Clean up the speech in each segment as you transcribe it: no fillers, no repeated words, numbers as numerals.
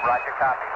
Roger, copy.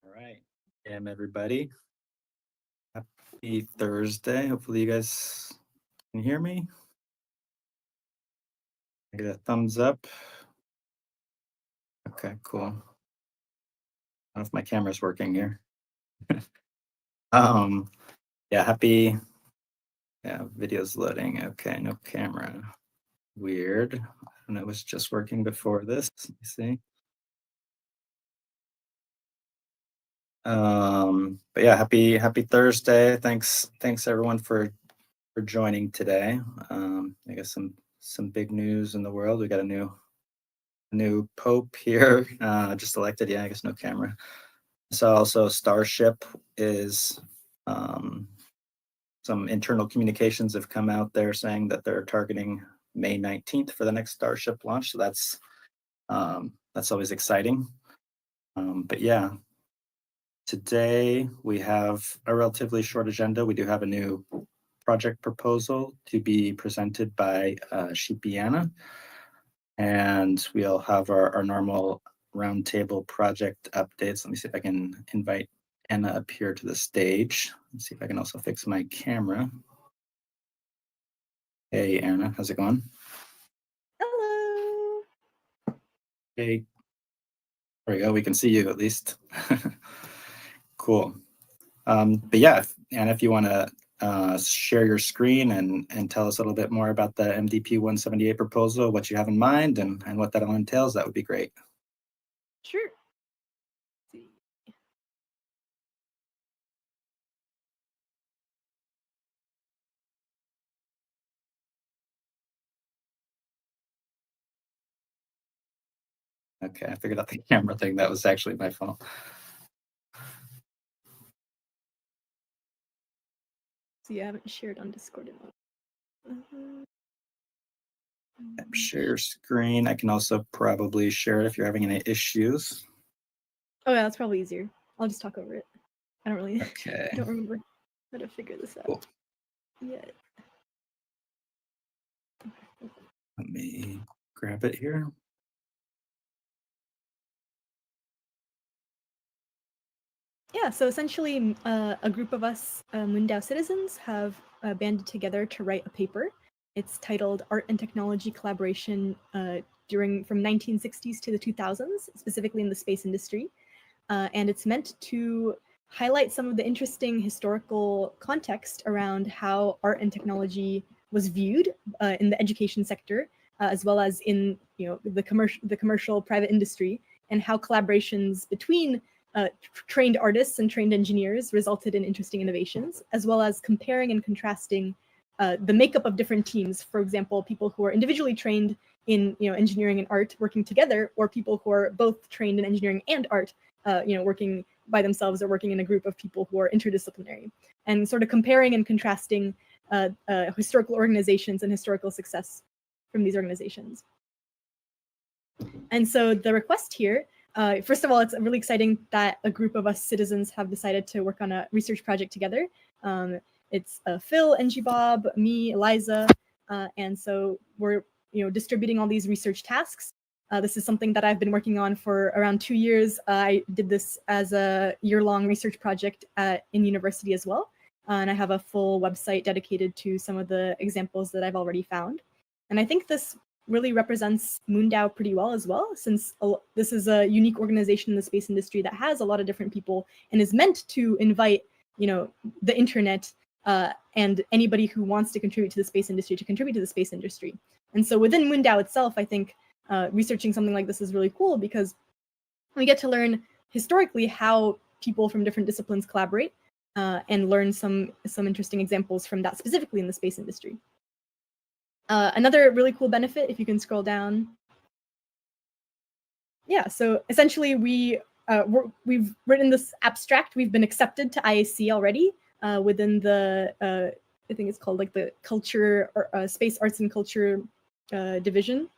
All right. Everybody. Happy Thursday. Hopefully you guys can hear me. I get a thumbs up. Okay, cool. I don't know if my camera's working here. um, yeah, video's loading. Okay, no camera. Weird. And it was just working before this. Let me see. But yeah, happy Thursday. Thanks everyone for joining today. I guess some big news in the world. We got a new new pope here, just elected. Yeah, I guess no camera. So also Starship is some internal communications have come out there saying that they're targeting May 19th for the next Starship launch. So that's always exciting. But yeah, today we have a relatively short agenda. We do have a new project proposal to be presented by Shipiana, and we'll have our normal roundtable project updates. Let me see if I can invite Anna up here to the stage. Let's see if I can also fix my camera. Hey, Anna, how's it going? Hello. Hey, there we go. We can see you at least. Cool. But yeah, Anna, if you want to share your screen and tell us a little bit more about the MDP 178 proposal, what you have in mind, and what that all entails, that would be great. Sure. Okay, I figured out the camera thing. That was actually my fault. So you haven't shared on Discord enough. Share your screen. I can also probably share it if you're having any issues. Oh yeah, that's probably easier. I'll just talk over it. I don't really Okay. I don't remember how to figure this out Cool. yet. Let me grab it here. Yeah, so essentially a group of us Moondao citizens have banded together to write a paper. It's titled Art and Technology Collaboration from 1960s to the 2000s, specifically in the space industry. And it's meant to highlight some of the interesting historical context around how art and technology was viewed in the education sector, as well as in the commercial private industry, and how collaborations between trained artists and trained engineers resulted in interesting innovations, as well as comparing and contrasting the makeup of different teams. For example, people who are individually trained in engineering and art working together, or people who are both trained in engineering and art working by themselves or working in a group of people who are interdisciplinary, and sort of comparing and contrasting historical organizations and historical success from these organizations. And so the request here, first of all, it's really exciting that a group of us citizens have decided to work on a research project together. It's Phil, NG Bob, me, Eliza, and so we're distributing all these research tasks. This is something that I've been working on for around 2 years. I did this as a year-long research project in university as well. And I have a full website dedicated to some of the examples that I've already found. And I think this really represents Moondao pretty well as well, since this is a unique organization in the space industry that has a lot of different people and is meant to invite the internet and anybody who wants to contribute to the space industry to contribute to the space industry. And so within Moondao itself, I think researching something like this is really cool because we get to learn historically how people from different disciplines collaborate and learn some interesting examples from that specifically in the space industry. Another really cool benefit, if you can scroll down. Yeah, so essentially we've written this abstract. We've been accepted to IAC already within the, I think it's called like the culture, or space arts and culture division.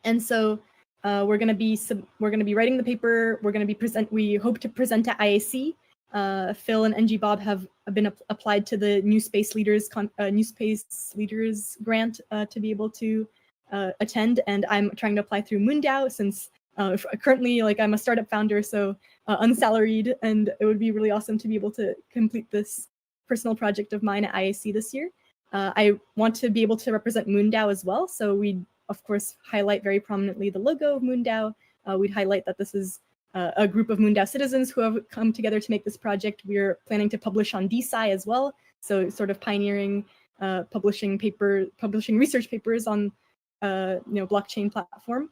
And so we're going to be writing the paper. We hope to present at IAC. Phil and NG Bob have been applied to the New Space Leaders grant to be able to attend, and I'm trying to apply through Moondao since currently I'm a startup founder, so unsalaried, and it would be really awesome to be able to complete this personal project of mine at IAC this year. I want to be able to represent Moondao as well, so we of course highlight very prominently the logo of Moondao. We'd highlight that this is a group of Moondao citizens who have come together to make this project. We're planning to publish on DSci as well, so sort of pioneering publishing research papers on blockchain platform.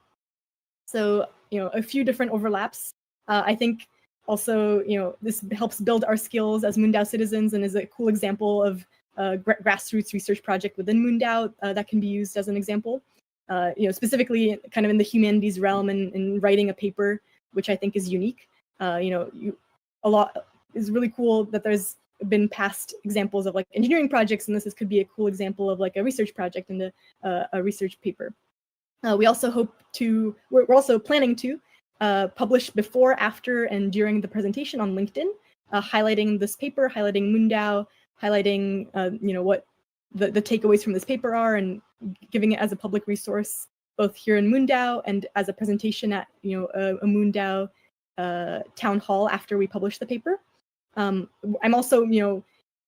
So a few different overlaps. I think also this helps build our skills as Moondao citizens and is a cool example of a grassroots research project within Moondao that can be used as an example. specifically kind of in the humanities realm and writing a paper, which I think is unique. A lot is really cool that there's been past examples of like engineering projects, and could be a cool example of like a research project and a research paper. We also we're also planning to publish before, after, and during the presentation on LinkedIn, highlighting this paper, highlighting Moondao, highlighting what the takeaways from this paper are, and giving it as a public resource both here in Moondao and as a presentation at a Moondao town hall after we publish the paper. I'm also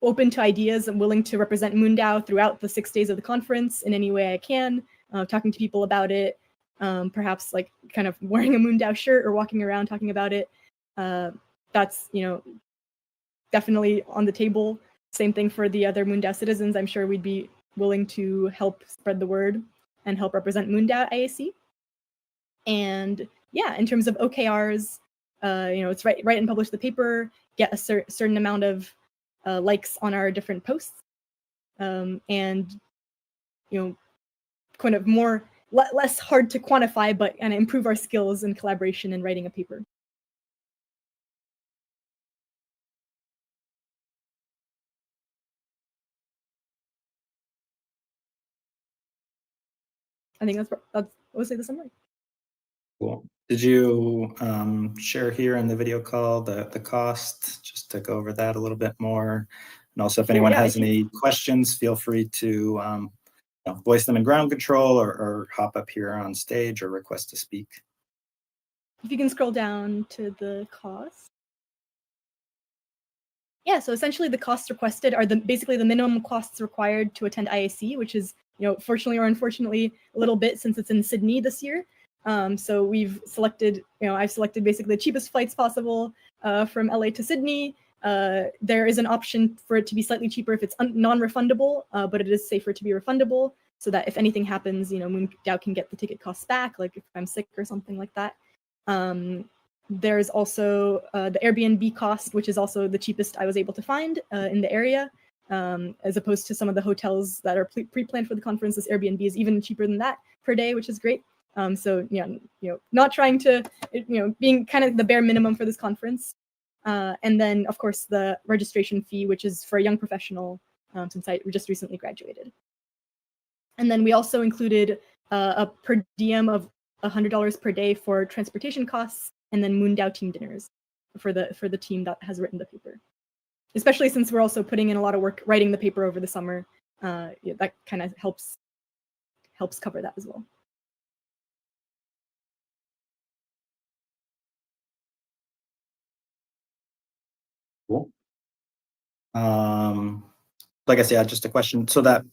open to ideas. I'm willing to represent Moondao throughout the 6 days of the conference in any way I can, talking to people about it, perhaps like kind of wearing a Moondao shirt or walking around talking about it. That's definitely on the table. Same thing for the other Moondao citizens. I'm sure we'd be willing to help spread the word and help represent Moondao IAC. And yeah, in terms of OKRs, it's write and publish the paper, get a certain amount of likes on our different posts, and kind of less hard to quantify, but kind of improve our skills in collaboration and writing a paper. I think that's mostly the summary. Cool. Did you share here in the video call the cost, just to go over that a little bit more? And also, if anyone has any questions, feel free to voice them in ground control or hop up here on stage or request to speak. If you can scroll down to the cost. Yeah, so essentially the costs requested are basically the minimum costs required to attend IAC, which is, fortunately or unfortunately, a little bit since it's in Sydney this year. So we've selected, I've selected basically the cheapest flights possible from LA to Sydney. There is an option for it to be slightly cheaper if it's non-refundable, but it is safer to be refundable, so that if anything happens, Moondao can get the ticket costs back, like if I'm sick or something like that. There's also the Airbnb cost, which is also the cheapest I was able to find in the area, as opposed to some of the hotels that are pre-planned for the conference. This Airbnb is even cheaper than that per day, which is great. So yeah, not trying to, being kind of the bare minimum for this conference. And then, of course, the registration fee, which is for a young professional, since I just recently graduated. And then we also included a per diem of $100 per day for transportation costs, and then Moondao team dinners for the team that has written the paper. Especially since we're also putting in a lot of work writing the paper over the summer, that kind of helps cover that as well. Cool. Like I said, just a question. So that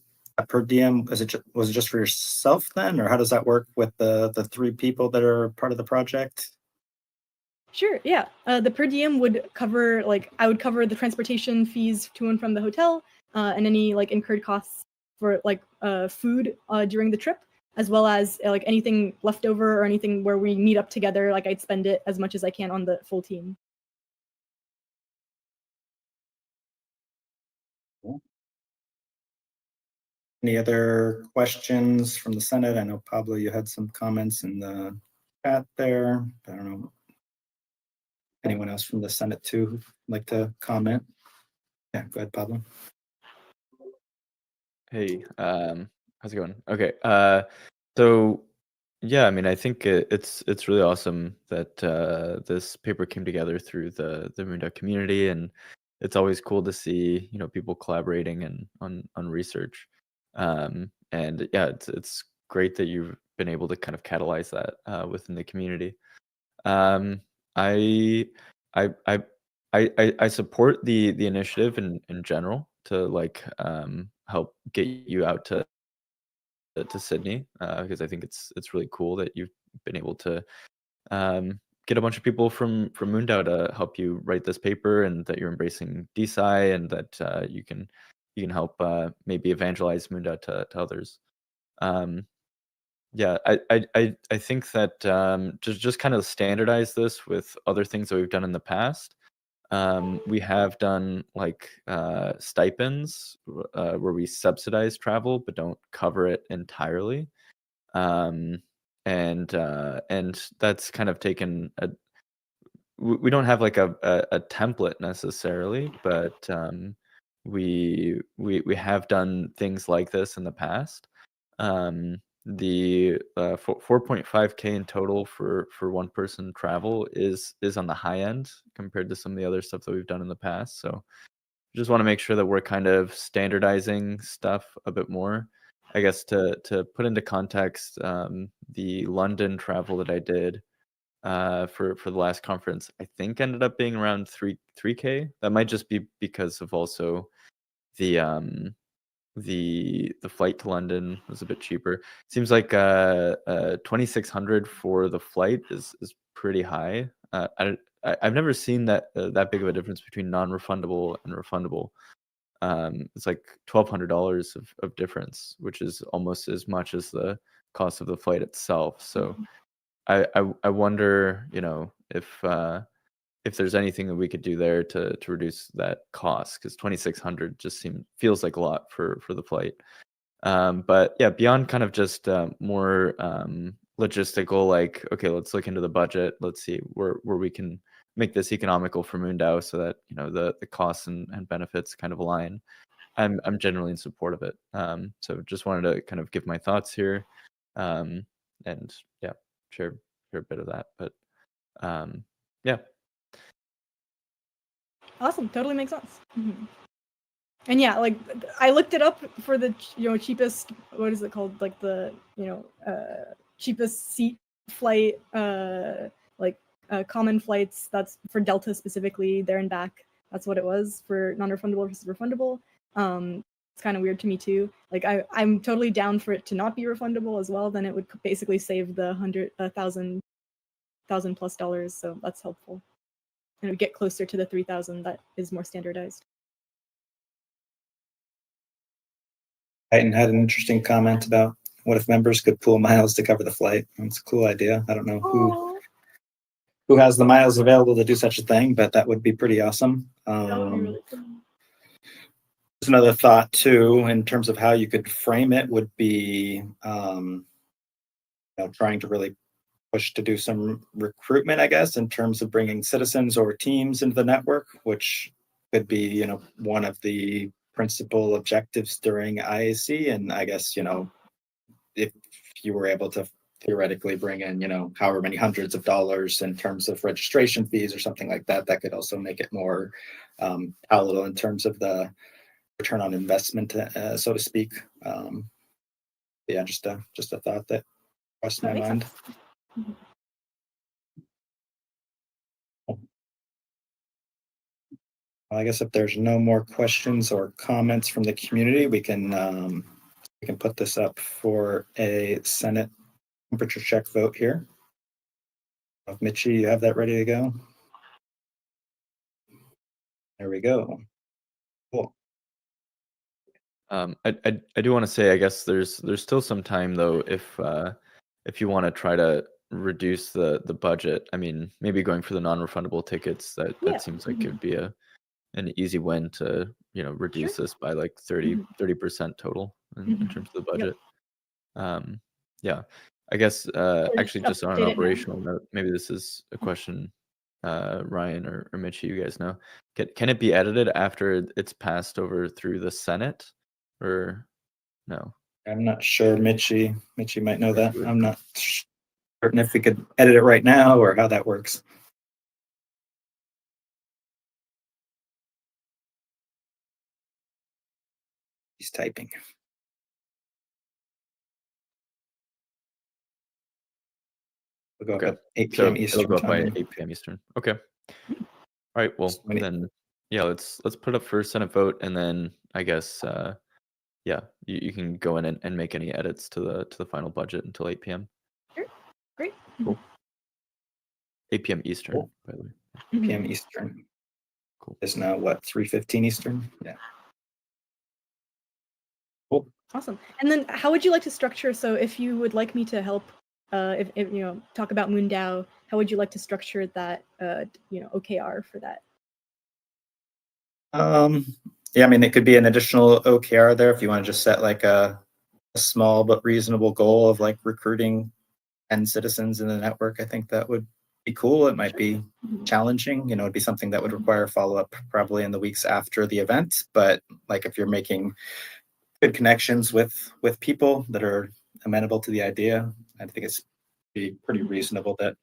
per diem, was it just for yourself then, or how does that work with the 3 people that are part of the project? Sure, yeah. The per diem would cover, I would cover the transportation fees to and from the hotel, and any incurred costs for food during the trip, as well as anything left over or anything where we meet up together. I'd spend it as much as I can on the full team. Cool. Any other questions from the Senate? I know, Pablo, you had some comments in the chat there. I don't know. Anyone else from the Senate too who'd like to comment? Yeah, go ahead, Pablo. Hey, how's it going? Okay, so yeah, I mean, I think it's really awesome that this paper came together through the Moondao community, and it's always cool to see people collaborating and on research. And yeah, it's great that you've been able to kind of catalyze that within the community. I I support the initiative in general to help get you out to Sydney, because I think it's really cool that you've been able to get a bunch of people from Moondao to help you write this paper, and that you're embracing DeSci, and that you can help maybe evangelize Moondao to others. Yeah, I think that just kind of standardize this with other things that we've done in the past. We have done stipends where we subsidize travel but don't cover it entirely. And that's kind of taken a. We don't have like a template necessarily, but we have done things like this in the past. The 4.5K in total for one person travel is on the high end compared to some of the other stuff that we've done in the past. So just want to make sure that we're kind of standardizing stuff a bit more. I guess to put into context, the London travel that I did for the last conference, I think ended up being around 3K. That might just be because of also the the flight to London was a bit cheaper. Seems like 2,600 for the flight is pretty high. I've never seen that big of a difference between non-refundable and refundable. It's like $1,200 of difference, which is almost as much as the cost of the flight itself. So I wonder, if there's anything that we could do there to reduce that cost, because 2,600 just feels like a lot for the flight. But yeah, beyond kind of just more logistical, like, okay, let's look into the budget. Let's see where we can make this economical for Moondao so that the costs and benefits kind of align. I'm generally in support of it. So just wanted to kind of give my thoughts here, and yeah, share a bit of that. But yeah. Awesome, totally makes sense. And yeah, like I looked it up for the cheapest, what is it called, like the cheapest seat flight, common flights. That's for Delta specifically, there and back. That's what it was for non-refundable versus refundable. It's kind of weird to me too. Like I'm totally down for it to not be refundable as well. Then it would basically save the $1,000 plus dollars. So that's helpful, and it would get closer to the 3,000 that is more standardized. Titan had an interesting comment about what if members could pool miles to cover the flight. It's a cool idea. I don't know who has the miles available to do such a thing, but that would be pretty awesome. That would be really cool. There's another thought too, in terms of how you could frame it, would be trying to really push to do some recruitment, I guess, in terms of bringing citizens or teams into the network, which could be one of the principal objectives during IAC. And I guess if you were able to theoretically bring in however many hundreds of dollars in terms of registration fees or something like that, that could also make it more palatable in terms of the return on investment, so to speak. Yeah, just a thought that crossed my mind. Well, I guess if there's no more questions or comments from the community, we can put this up for a Senate temperature check vote here. Mitchie, you have that ready to go? There we go. Cool. I do want to say, I guess there's still some time though, if you want to try to reduce the budget. I mean, maybe going for the non-refundable tickets, that seems like it would be an easy win to reduce this by like 30% total in terms of the budget. Yeah, I guess actually just on an operational note, maybe this is a question, Ryan or Mitchie, you guys know, can it be edited after it's passed over through the Senate, or no? I'm not sure. Mitchie might know that. I'm not certain if we could edit it right now or how that works. He's typing. We'll go up at 8 p.m. Eastern. It'll go up by 8 p.m. Eastern. Okay. All right. Well, then, yeah, let's put up for a Senate vote, and then I guess, yeah, you can go in and make any edits to the final budget until 8 p.m. Sure. Great. Cool. 8 p.m. Eastern, cool. By the way. 8 p.m. Eastern. Cool. It's now what, 3:15 Eastern? Yeah. Cool. Awesome. And then how would you like to structure, so if you would like me to help if talk about Moondao, how would you like to structure that OKR for that? Yeah, I mean, it could be an additional OKR there if you want to just set like a a small but reasonable goal of like recruiting 10 citizens in the network, I think that would be cool. It might be challenging, it'd be something that would require follow-up probably in the weeks after the event. But like if you're making good connections with people that are amenable to the idea, I think it's pretty reasonable that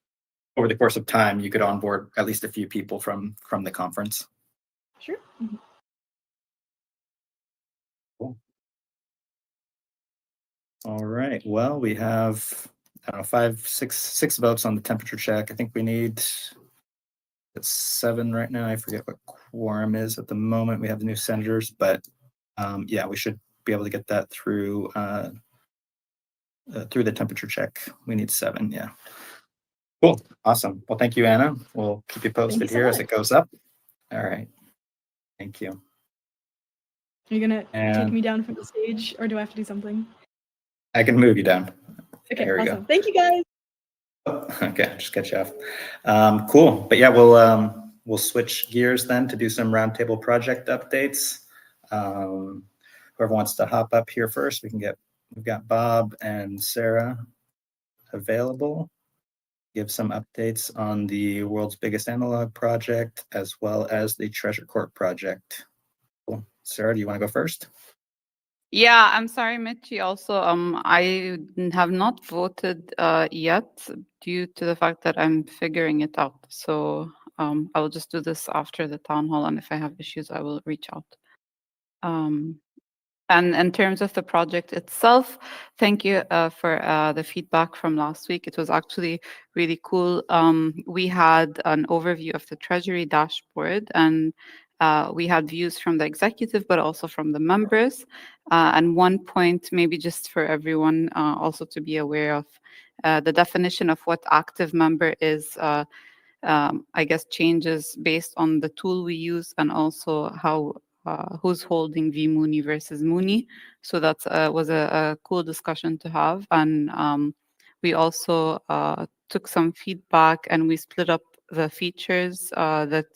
over the course of time you could onboard at least a few people from the conference. Sure. Cool. All right. Well, we have, I don't know, six votes on the temperature check. I think we need 7 right now. I forget what quorum is at the moment. We have the new senators, but yeah, we should be able to get that through the temperature check. We need 7. Yeah. Cool. Awesome. Well, thank you, Anna. We'll keep you posted here as it goes up. All right. Thank you. Are you gonna And take me down from the stage, or do I have to do something? I can move you down. Okay, There we awesome. go. Thank you, guys. Okay, just cut you off. Cool. But yeah, we'll switch gears then to do some roundtable project updates. Whoever wants to hop up here first, we've got Bob and Sarah available. Give some updates on the world's biggest analog project as well as the Treasure.corp project. Cool. Sarah, do you want to go first? Yeah, I'm sorry, Mitchie. Also, I have not voted yet due to the fact that I'm figuring it out. So I will just do this after the town hall, and if I have issues, I will reach out. And in terms of the project itself, thank you for the feedback from last week. It was actually really cool. We had an overview of the Treasury dashboard, and we had views from the executive, but also from the members. And one point, maybe just for everyone also to be aware of, the definition of what active member is, I guess, changes based on the tool we use and also how who's holding vMooney versus Mooney. So that was a cool discussion to have. And we also took some feedback and we split up the features that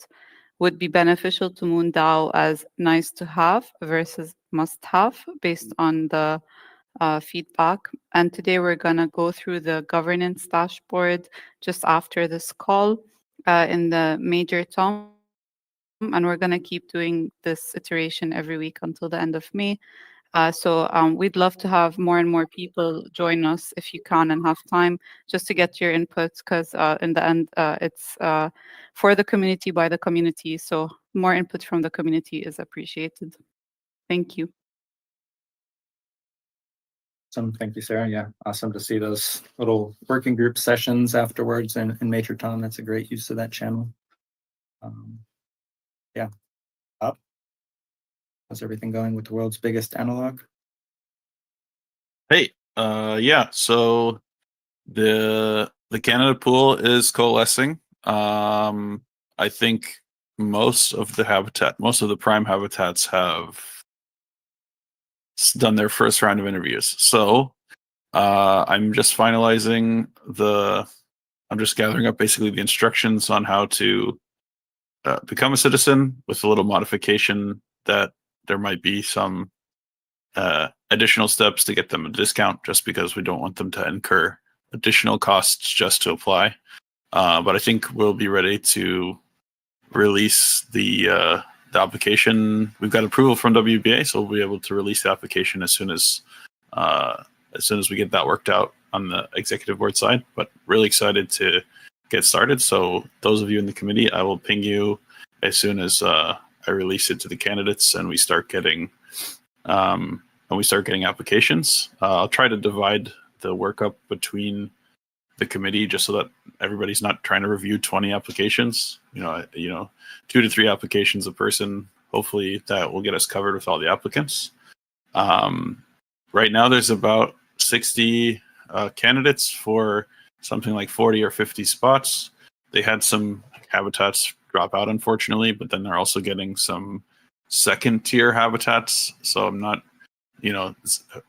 would be beneficial to MoonDAO as nice to have versus must have based on the feedback. And today we're going to go through the governance dashboard just after this call in the major Tom. And we're going to keep doing this iteration every week until the end of May. So we'd love to have more and more people join us if you can and have time just to get your input, because in the end, it's for the community by the community. So more input from the community is appreciated. Thank you. Awesome. Thank you, Sarah. Yeah, awesome to see those little working group sessions afterwards in Major Tom. That's a great use of that channel. Yeah. Up. How's everything going with the world's biggest analog? Hey, yeah. So the Canada pool is coalescing. I think most of the prime habitats have done their first round of interviews. So I'm just finalizing I'm just gathering up basically the instructions on how to become a citizen, with a little modification that there might be some additional steps to get them a discount, just because we don't want them to incur additional costs just to apply. But I think we'll be ready to release the application. We've got approval from WBA, so we'll be able to release the application as soon as we get that worked out on the executive board side. But really excited to get started. So those of you in the committee, I will ping you as soon as I release it to the candidates and we start getting applications. I'll try to divide the work up between the committee just so that everybody's not trying to review 20 applications. 2 to 3 applications a person. Hopefully that will get us covered with all the applicants. Right now there's about 60 candidates for something like 40 or 50 spots. They had some habitats drop out, unfortunately, but then they're also getting some second tier habitats. So I'm not,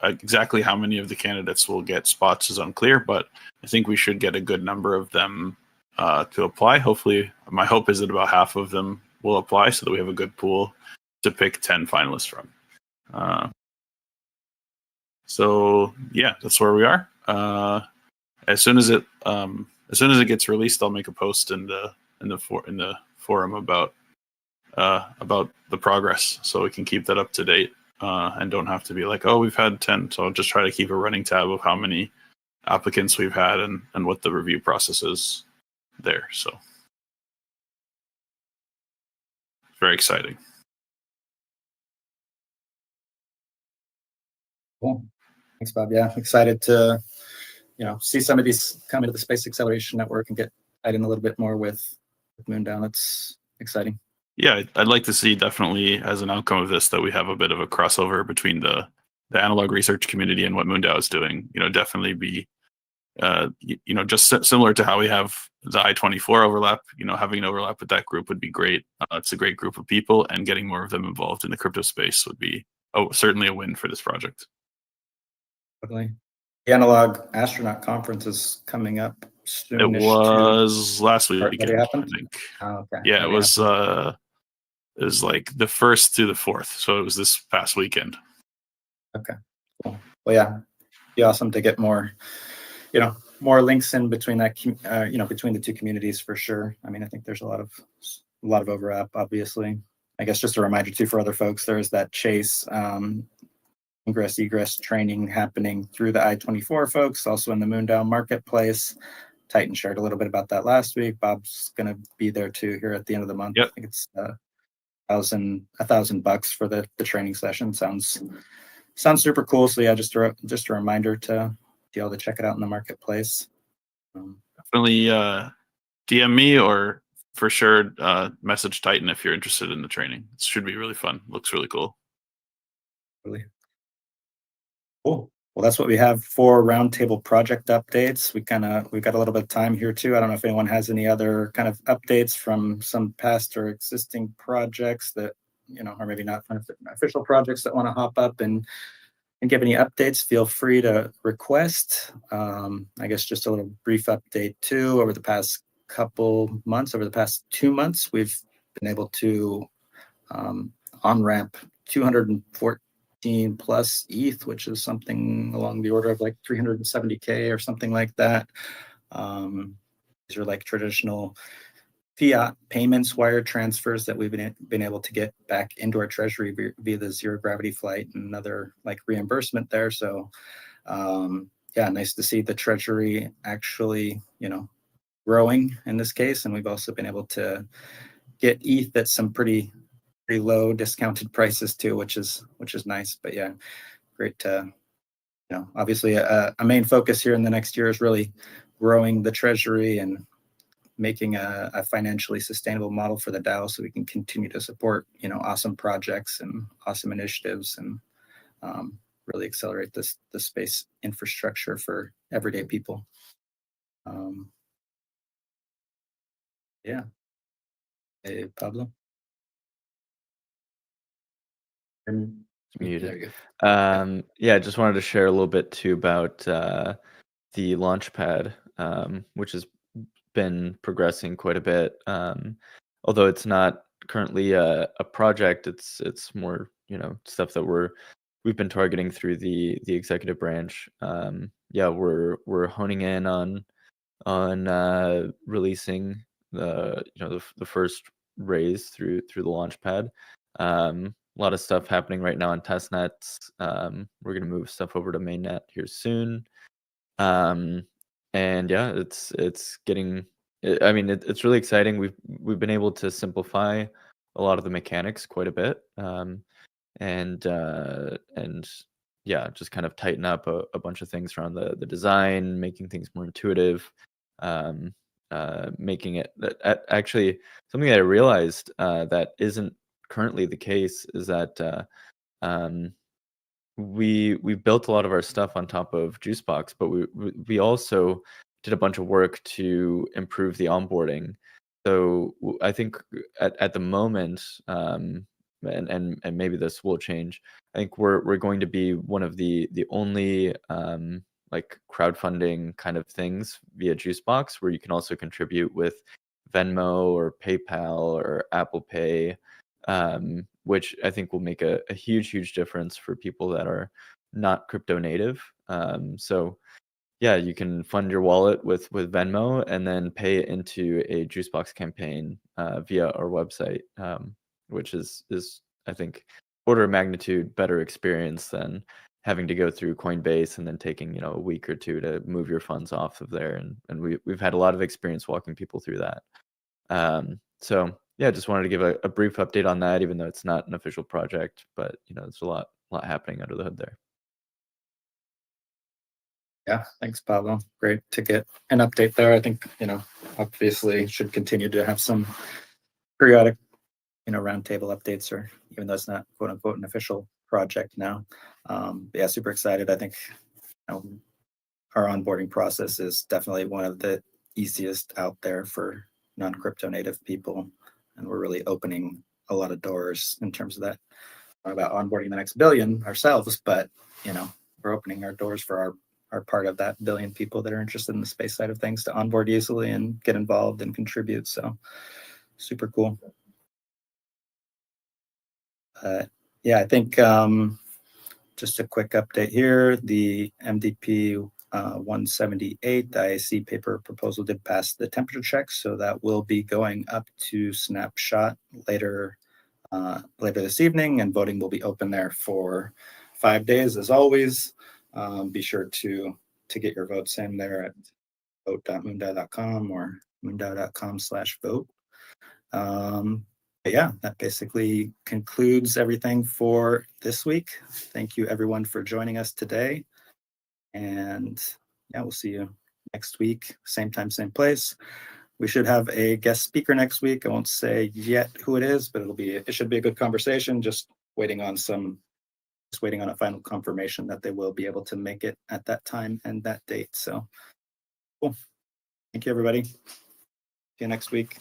exactly how many of the candidates will get spots is unclear, but I think we should get a good number of them to apply. Hopefully, my hope is that about half of them will apply so that we have a good pool to pick 10 finalists from. So yeah, that's where we are. As soon as it gets released, I'll make a post in the forum about the progress, so we can keep that up to date, and don't have to be like, oh, we've had 10. So I'll just try to keep a running tab of how many applicants we've had and what the review process is there. So very exciting. Cool. Thanks, Bob. Yeah, excited to see some of these come into the Space Acceleration Network and get tied in a little bit more with Moondown. It's exciting. Yeah, I'd like to see, definitely as an outcome of this, that we have a bit of a crossover between the analog research community and what Moondow is doing. Definitely be just similar to how we have the I-24 overlap. Having an overlap with that group would be great. It's a great group of people, and getting more of them involved in the crypto space would be certainly a win for this project. Totally. The Analog Astronaut Conference is coming up soon. It was last week. Already happened? I think. Oh, okay. Yeah, it was. It was like the 1st to the 4th, so it was this past weekend. Okay. Cool. Well, yeah, be awesome to get more, more links in between that, between the two communities for sure. I mean, I think there's a lot of overlap, obviously. I guess just a reminder too for other folks, there's that Chase ingress egress training happening through the I-24 folks, also in the Moondown marketplace. Titan shared a little bit about that last week. Bob's going to be there too here at the end of the month. Yep. I think it's $1,000 for the training session. Sounds super cool. So yeah, just a reminder to be able to check it out in the marketplace. Definitely DM me, or for sure message Titan if you're interested in the training. It should be really fun. Looks really cool. Really cool. Well, that's what we have for roundtable project updates. We've got a little bit of time here too. I don't know if anyone has any other kind of updates from some past or existing projects that, or maybe not official projects that want to hop up and give any updates. Feel free to request. I guess just a little brief update too. Over the past 2 months, we've been able to on-ramp 214 plus ETH, which is something along the order of like 370K or something like that. These are like traditional fiat payments, wire transfers that we've been able to get back into our treasury via the zero gravity flight and another like reimbursement there. So yeah, nice to see the treasury actually, growing in this case. And we've also been able to get ETH at some pretty low discounted prices too, which is nice. But yeah, great to, obviously a main focus here in the next year is really growing the treasury and making a financially sustainable model for the DAO so we can continue to support, awesome projects and awesome initiatives and really accelerate the space infrastructure for everyday people. Yeah. Hey, Pablo. Muted. Yeah, just wanted to share a little bit too about the Launchpad, which has been progressing quite a bit. Although it's not currently a project, it's more stuff that we've been targeting through the executive branch. Yeah, we're honing in on releasing the first raise through the Launchpad. A lot of stuff happening right now on test nets. We're gonna move stuff over to mainnet here soon. And yeah, it's getting. I mean, it's really exciting. We've been able to simplify a lot of the mechanics quite a bit, and yeah, just kind of tighten up a bunch of things around the design, making things more intuitive, making it actually something that I realized that isn't currently the case is that we built a lot of our stuff on top of Juicebox, but we also did a bunch of work to improve the onboarding. So I think at the moment, and maybe this will change. I think we're going to be one of the only like crowdfunding kind of things via Juicebox, where you can also contribute with Venmo or PayPal or Apple Pay, which I think will make a huge difference for people that are not crypto native. So yeah, you can fund your wallet with Venmo and then pay it into a Juicebox campaign via our website, which is I think order of magnitude better experience than having to go through Coinbase and then taking a week or two to move your funds off of there. And we've had a lot of experience walking people through that. So yeah, just wanted to give a brief update on that, even though it's not an official project, but there's a lot happening under the hood there. Yeah, thanks, Pablo. Great to get an update there. I think, obviously should continue to have some periodic, roundtable updates, or even though it's not quote unquote an official project now. Yeah, super excited. I think our onboarding process is definitely one of the easiest out there for non-crypto native people. And we're really opening a lot of doors in terms of that. Not about onboarding the next billion ourselves, but, we're opening our doors for our part of that billion people that are interested in the space side of things to onboard easily and get involved and contribute. So super cool. Yeah, I think just a quick update here. The MDP 178, the IAC paper proposal did pass the temperature check. So that will be going up to Snapshot later this evening, and voting will be open there for 5 days as always. Be sure to get your votes in there at vote.moondao.com or moondao.com/vote. But yeah, that basically concludes everything for this week. Thank you everyone for joining us today. And yeah, we'll see you next week, same time, same place. We should have a guest speaker next week. I won't say yet who it is, but it should be a good conversation. Just waiting on a final confirmation that they will be able to make it at that time and that date. So cool. Thank you, everybody. See you next week.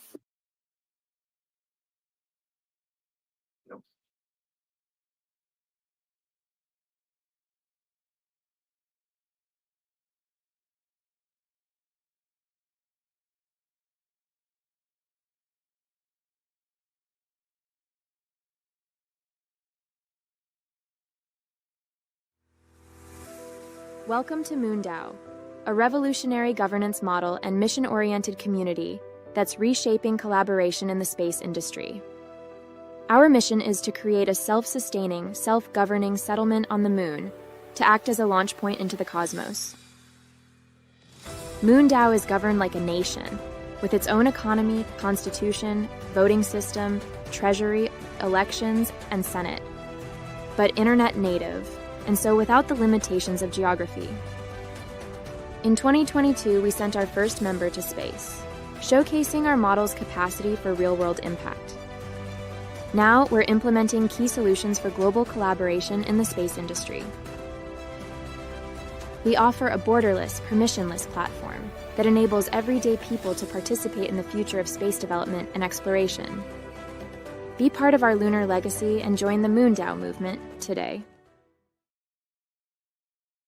Welcome to MoonDAO, a revolutionary governance model and mission-oriented community that's reshaping collaboration in the space industry. Our mission is to create a self-sustaining, self-governing settlement on the moon to act as a launch point into the cosmos. MoonDAO is governed like a nation, with its own economy, constitution, voting system, treasury, elections, and senate, but internet native, and so without the limitations of geography. In 2022, we sent our first member to space, showcasing our model's capacity for real-world impact. Now, we're implementing key solutions for global collaboration in the space industry. We offer a borderless, permissionless platform that enables everyday people to participate in the future of space development and exploration. Be part of our lunar legacy and join the MoonDAO movement today.